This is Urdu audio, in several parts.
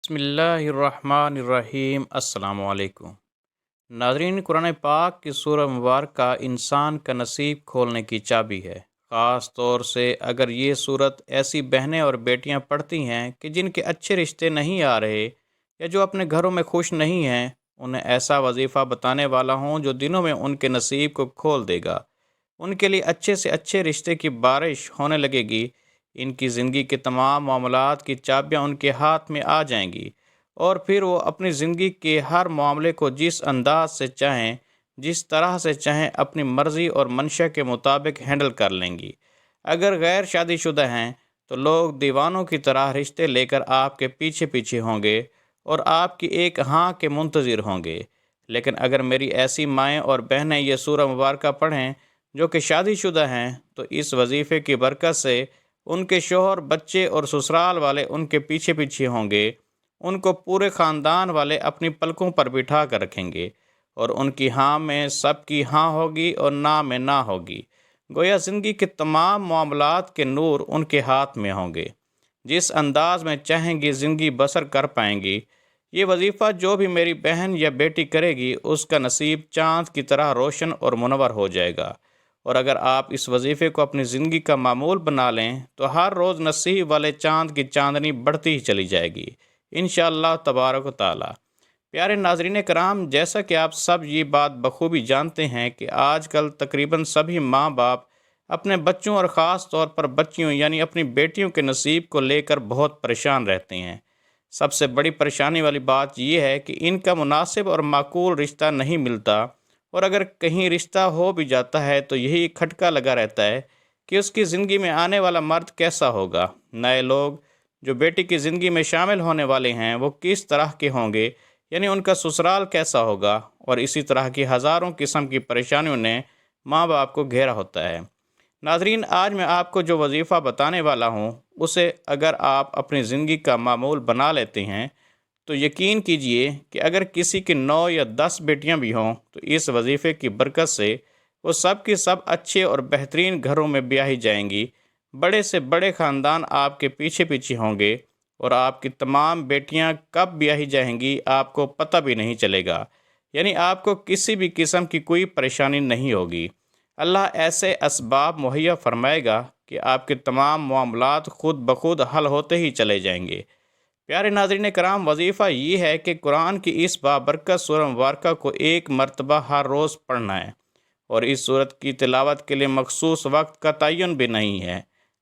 بسم اللہ الرحمن الرحیم۔ السلام علیکم ناظرین، قرآن پاک کی سورہ مبارکہ انسان کا نصیب کھولنے کی چابی ہے۔ خاص طور سے اگر یہ صورت ایسی بہنیں اور بیٹیاں پڑھتی ہیں کہ جن کے اچھے رشتے نہیں آ رہے یا جو اپنے گھروں میں خوش نہیں ہیں، انہیں ایسا وظیفہ بتانے والا ہوں جو دنوں میں ان کے نصیب کو کھول دے گا۔ ان کے لیے اچھے سے اچھے رشتے کی بارش ہونے لگے گی۔ ان کی زندگی کے تمام معاملات کی چابیاں ان کے ہاتھ میں آ جائیں گی، اور پھر وہ اپنی زندگی کے ہر معاملے کو جس انداز سے چاہیں، جس طرح سے چاہیں، اپنی مرضی اور منشا کے مطابق ہینڈل کر لیں گی۔ اگر غیر شادی شدہ ہیں تو لوگ دیوانوں کی طرح رشتے لے کر آپ کے پیچھے پیچھے ہوں گے اور آپ کی ایک ہاں کے منتظر ہوں گے۔ لیکن اگر میری ایسی مائیں اور بہنیں یہ سورہ مبارکہ پڑھیں جو کہ شادی شدہ ہیں، تو اس وظیفے کی برکت سے ان کے شوہر، بچے اور سسرال والے ان کے پیچھے پیچھے ہوں گے۔ ان کو پورے خاندان والے اپنی پلکوں پر بٹھا کر رکھیں گے، اور ان کی ہاں میں سب کی ہاں ہوگی اور نہ میں نہ ہوگی۔ گویا زندگی کے تمام معاملات کے نور ان کے ہاتھ میں ہوں گے۔ جس انداز میں چاہیں گی زندگی بسر کر پائیں گی۔ یہ وظیفہ جو بھی میری بہن یا بیٹی کرے گی، اس کا نصیب چاند کی طرح روشن اور منور ہو جائے گا۔ اور اگر آپ اس وظیفے کو اپنی زندگی کا معمول بنا لیں تو ہر روز نصیب والے چاند کی چاندنی بڑھتی ہی چلی جائے گی، انشاءاللہ تبارک و تعالی۔ پیارے ناظرین کرام، جیسا کہ آپ سب یہ بات بخوبی جانتے ہیں کہ آج کل تقریباً سبھی ماں باپ اپنے بچوں اور خاص طور پر بچیوں یعنی اپنی بیٹیوں کے نصیب کو لے کر بہت پریشان رہتے ہیں۔ سب سے بڑی پریشانی والی بات یہ ہے کہ ان کا مناسب اور معقول رشتہ نہیں ملتا، اور اگر کہیں رشتہ ہو بھی جاتا ہے تو یہی کھٹکا لگا رہتا ہے کہ اس کی زندگی میں آنے والا مرد کیسا ہوگا، نئے لوگ جو بیٹی کی زندگی میں شامل ہونے والے ہیں وہ کس طرح کے ہوں گے، یعنی ان کا سسرال کیسا ہوگا، اور اسی طرح کی ہزاروں قسم کی پریشانیوں نے ماں باپ کو گھیرا ہوتا ہے۔ ناظرین، آج میں آپ کو جو وظیفہ بتانے والا ہوں، اسے اگر آپ اپنی زندگی کا معمول بنا لیتے ہیں تو یقین کیجئے کہ اگر کسی کی 9 یا 10 بیٹیاں بھی ہوں تو اس وظیفے کی برکت سے وہ سب کی سب اچھے اور بہترین گھروں میں بیاہی جائیں گی۔ بڑے سے بڑے خاندان آپ کے پیچھے پیچھے ہوں گے، اور آپ کی تمام بیٹیاں کب بیاہی جائیں گی آپ کو پتہ بھی نہیں چلے گا، یعنی آپ کو کسی بھی قسم کی کوئی پریشانی نہیں ہوگی۔ اللہ ایسے اسباب مہیا فرمائے گا کہ آپ کے تمام معاملات خود بخود حل ہوتے ہی چلے جائیں گے۔ پیارے ناظرین کرام، وظیفہ یہ ہے کہ قرآن کی اس بابرکت سورہ مبارکہ کو ایک مرتبہ ہر روز پڑھنا ہے، اور اس سورت کی تلاوت کے لیے مخصوص وقت کا تعین بھی نہیں ہے،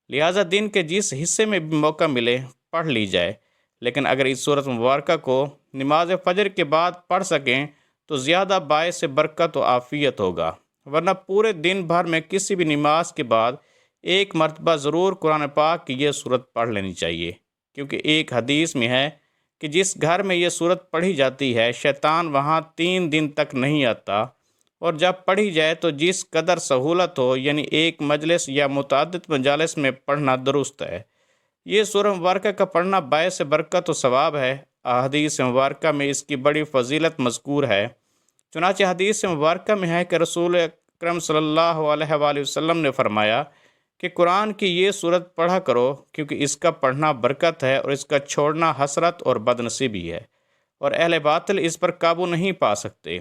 لہٰذا دن کے جس حصے میں بھی موقع ملے پڑھ لی جائے۔ لیکن اگر اس سورت مبارکہ کو نماز فجر کے بعد پڑھ سکیں تو زیادہ باعث برکت و عافیت ہوگا، ورنہ پورے دن بھر میں کسی بھی نماز کے بعد ایک مرتبہ ضرور قرآن پاک کی یہ سورت پڑھ لینی چاہیے، کیونکہ ایک حدیث میں ہے کہ جس گھر میں یہ سورت پڑھی جاتی ہے شیطان وہاں 3 دن تک نہیں آتا، اور جب پڑھی جائے تو جس قدر سہولت ہو، یعنی ایک مجلس یا متعدد مجالس میں پڑھنا درست ہے۔ یہ سورہ مبارکہ کا پڑھنا باعث برکت و ثواب ہے۔ احادیث مبارکہ میں اس کی بڑی فضیلت مذکور ہے۔ چنانچہ حدیث مبارکہ میں ہے کہ رسول اکرم صلی اللہ علیہ وآلہ وسلم نے فرمایا کہ قرآن کی یہ سورت پڑھا کرو، کیونکہ اس کا پڑھنا برکت ہے اور اس کا چھوڑنا حسرت اور بدنصیبی ہے، اور اہل باطل اس پر قابو نہیں پا سکتے۔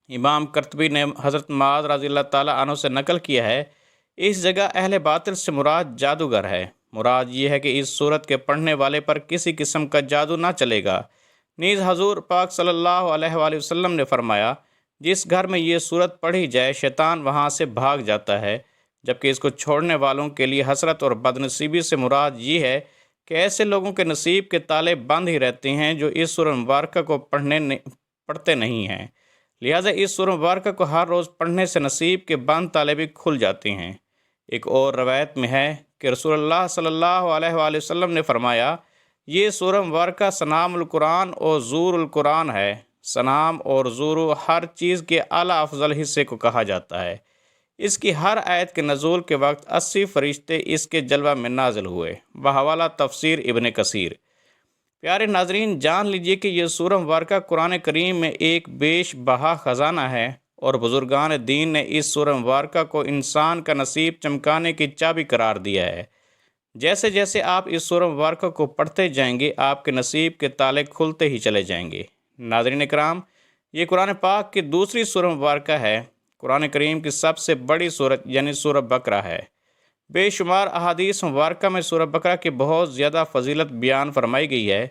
امام قرطبی نے حضرت معاذ رضی اللہ تعالیٰ عنہ سے نقل کیا ہے، اس جگہ اہل باطل سے مراد جادوگر ہے۔ مراد یہ ہے کہ اس سورت کے پڑھنے والے پر کسی قسم کا جادو نہ چلے گا۔ نیز حضور پاک صلی اللہ علیہ وآلہ وسلم نے فرمایا، جس گھر میں یہ سورت پڑھی جائے شیطان وہاں سے بھاگ جاتا ہے، جبکہ اس کو چھوڑنے والوں کے لیے حسرت اور بدنصیبی سے مراد یہ ہے کہ ایسے لوگوں کے نصیب کے تالے بند ہی رہتے ہیں جو اس سورہ مبارکہ کو پڑھتے نہیں ہیں، لہٰذا اس سورہ مبارکہ کو ہر روز پڑھنے سے نصیب کے بند تالے بھی کھل جاتے ہیں۔ ایک اور روایت میں ہے کہ رسول اللہ صلی اللہ علیہ وآلہ وسلم نے فرمایا، یہ سورہ مبارکہ سنام القرآن اور زور القرآن ہے۔ سنام اور زورو ہر چیز کے اعلیٰ افضل حصے کو کہا جاتا ہے۔ اس کی ہر آیت کے نزول کے وقت 80 فرشتے اس کے جلوہ میں نازل ہوئے، بحوالہ تفسیر ابن کثیر۔ پیارے ناظرین، جان لیجئے کہ یہ سورہ مبارکہ قرآن کریم میں ایک بیش بہا خزانہ ہے، اور بزرگان دین نے اس سورہ مبارکہ کو انسان کا نصیب چمکانے کی چابی قرار دیا ہے۔ جیسے جیسے آپ اس سورہ مبارکہ کو پڑھتے جائیں گے آپ کے نصیب کے تالے کھلتے ہی چلے جائیں گے۔ ناظرین کرام، یہ قرآن پاک کی دوسری سورہ مبارکہ ہے۔ قرآن کریم کی سب سے بڑی سورت یعنی سورہ بقرہ ہے۔ بے شمار احادیث مبارکہ میں سورہ بقرہ کی بہت زیادہ فضیلت بیان فرمائی گئی ہے۔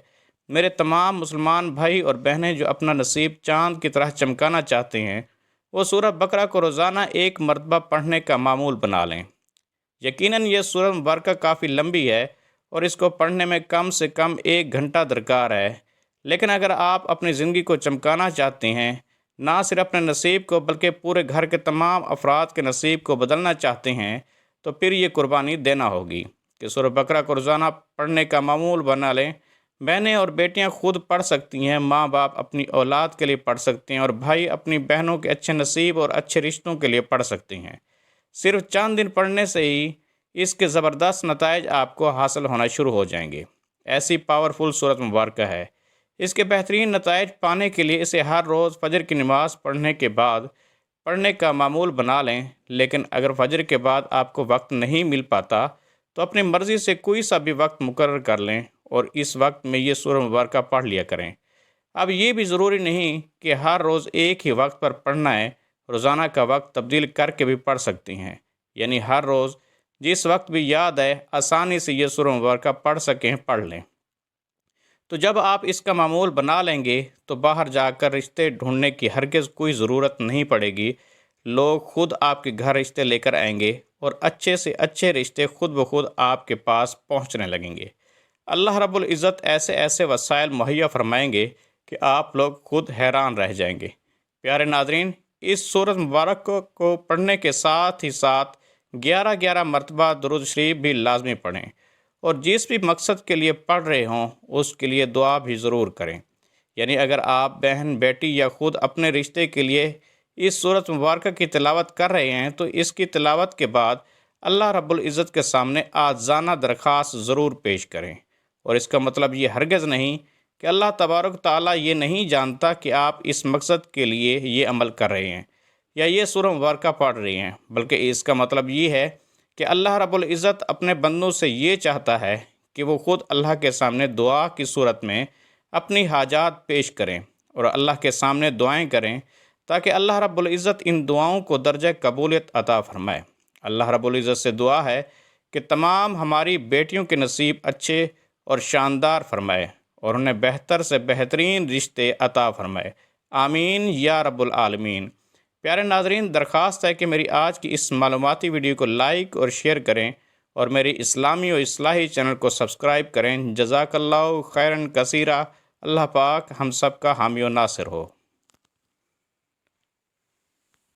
میرے تمام مسلمان بھائی اور بہنیں جو اپنا نصیب چاند کی طرح چمکانا چاہتے ہیں، وہ سورہ بقرہ کو روزانہ ایک مرتبہ پڑھنے کا معمول بنا لیں۔ یقیناً یہ سورہ مبارکہ کافی لمبی ہے اور اس کو پڑھنے میں کم سے کم 1 گھنٹہ درکار ہے، لیکن اگر آپ اپنی زندگی کو چمکانا چاہتے ہیں، نہ صرف اپنے نصیب کو بلکہ پورے گھر کے تمام افراد کے نصیب کو بدلنا چاہتے ہیں، تو پھر یہ قربانی دینا ہوگی کہ سورہ بقرہ کو روزانہ پڑھنے کا معمول بنا لیں۔ بہنیں اور بیٹیاں خود پڑھ سکتی ہیں، ماں باپ اپنی اولاد کے لیے پڑھ سکتے ہیں، اور بھائی اپنی بہنوں کے اچھے نصیب اور اچھے رشتوں کے لیے پڑھ سکتے ہیں۔ صرف چند دن پڑھنے سے ہی اس کے زبردست نتائج آپ کو حاصل ہونا شروع ہو جائیں گے۔ ایسی پاورفل سورت مبارکہ ہے۔ اس کے بہترین نتائج پانے کے لیے اسے ہر روز فجر کی نماز پڑھنے کے بعد پڑھنے کا معمول بنا لیں، لیکن اگر فجر کے بعد آپ کو وقت نہیں مل پاتا تو اپنی مرضی سے کوئی سا بھی وقت مقرر کر لیں اور اس وقت میں یہ سورہ مبارکہ پڑھ لیا کریں۔ اب یہ بھی ضروری نہیں کہ ہر روز ایک ہی وقت پر پڑھنا ہے، روزانہ کا وقت تبدیل کر کے بھی پڑھ سکتی ہیں، یعنی ہر روز جس وقت بھی یاد ہے آسانی سے یہ سورہ مبارکہ پڑھ سکیں پڑھ لیں۔ تو جب آپ اس کا معمول بنا لیں گے تو باہر جا کر رشتے ڈھونڈنے کی ہرگز کوئی ضرورت نہیں پڑے گی۔ لوگ خود آپ کے گھر رشتے لے کر آئیں گے اور اچھے سے اچھے رشتے خود بخود آپ کے پاس پہنچنے لگیں گے۔ اللہ رب العزت ایسے ایسے وسائل مہیا فرمائیں گے کہ آپ لوگ خود حیران رہ جائیں گے۔ پیارے ناظرین، اس سورت مبارک کو پڑھنے کے ساتھ ہی ساتھ 11 مرتبہ درود شریف بھی لازمی پڑھیں، اور جس بھی مقصد کے لیے پڑھ رہے ہوں اس کے لیے دعا بھی ضرور کریں۔ یعنی اگر آپ بہن، بیٹی یا خود اپنے رشتے کے لیے اس سورت مبارکہ کی تلاوت کر رہے ہیں تو اس کی تلاوت کے بعد اللہ رب العزت کے سامنے آجزانہ درخواست ضرور پیش کریں، اور اس کا مطلب یہ ہرگز نہیں کہ اللہ تبارک تعالیٰ یہ نہیں جانتا کہ آپ اس مقصد کے لیے یہ عمل کر رہے ہیں یا یہ سورہ مبارکہ پڑھ رہے ہیں، بلکہ اس کا مطلب یہ ہے کہ اللہ رب العزت اپنے بندوں سے یہ چاہتا ہے کہ وہ خود اللہ کے سامنے دعا کی صورت میں اپنی حاجات پیش کریں اور اللہ کے سامنے دعائیں کریں، تاکہ اللہ رب العزت ان دعاؤں کو درجہ قبولیت عطا فرمائے۔ اللہ رب العزت سے دعا ہے کہ تمام ہماری بیٹیوں کے نصیب اچھے اور شاندار فرمائے اور انہیں بہتر سے بہترین رشتے عطا فرمائے۔ آمین یا رب العالمین۔ پیارے ناظرین، درخواست ہے کہ میری آج کی اس معلوماتی ویڈیو کو لائک اور شیئر کریں اور میری اسلامی و اصلاحی چینل کو سبسکرائب کریں۔ جزاک اللہ خیرن کثیرہ۔ اللہ پاک ہم سب کا حامی و ناصر ہو۔